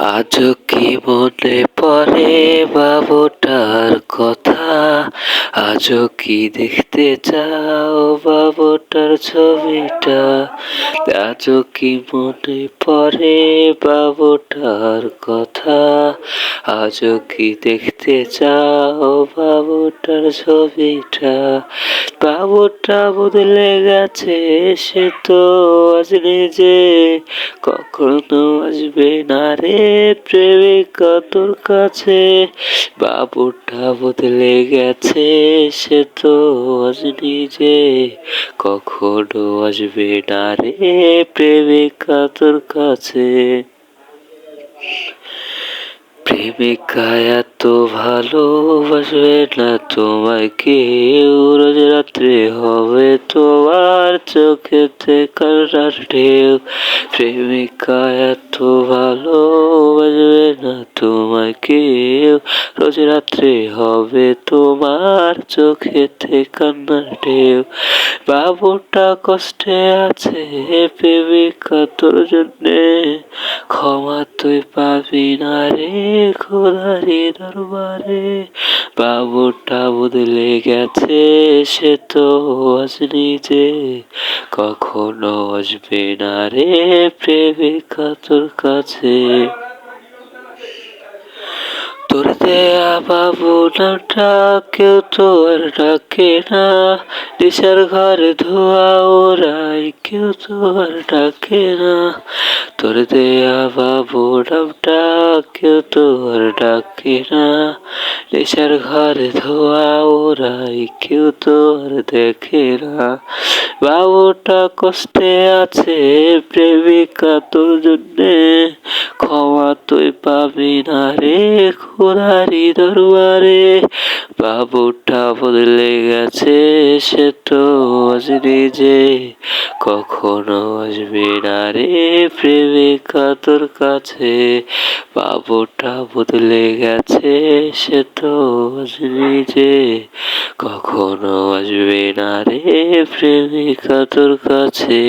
আজও কি মনে পড়ে বাবুটার কথা? আজও কি দেখতে চাও বাবুটার ছবিটা? আজও কি মনে পড়ে বাবুটার কথা? আজও কি দেখতে চাও বাবুটার ছবিটা? বাবুটা বদলে গেছে, সে তো আজ নিজে কখনো আসবে না রে প্রেমিকা তোর কাছে। বাবুটা বদলে গেছে, সে তো আজ নিজে কখনো আসবে না রে প্রেমিকা তোর কাছে। প্রেমিকা এত ভালোবাসবে না তোমায় কেউ, রোজ রাত্রে হবে তোমার চোখেতে কান্নার ঢেউ। প্রেমিকা এত ভালোবাসবে না তোমায় কেউ, রোজ রাত্রে হবে তোমার চোখেতে কান্নার ঢেউ। বাবুটা কষ্টে আছে প্রেমিকা তোর জন্যে, ক্ষমা তুই পাবি না রে খোদারি দরবারে। বাবুটা বদলে গেছে, সে তো আজ নিজে কখনো আসবে না রে প্রেমিকা তোর কাছে। তোর দেয়া বাবু নামটা কেউ তো আর ডাকে না, দিশার ঘরে ধোয়া ওরাই কেউ তো আর ডাকে না। তোর দেয়া বাবু নামটা কেউ তো আর ডাকে না, দিশার ঘরে ধোয়া ওরাই কেউ তো আর দেখে না। বাবুটা কষ্টে আছে প্রেমিকা তোর জন্যে, ক্ষমা তুই পাবি না রে খোদারি দরবারে। বাবুটা বদলে গেছে, সে তো আজ নিজে কখনো আসবে না রে প্রেমিকা তোর কাছে। বাবুটা বদলে গেছে, সে তো আজ নিজে কখনো আসবে না রে প্রেমিকা তোর কাছে।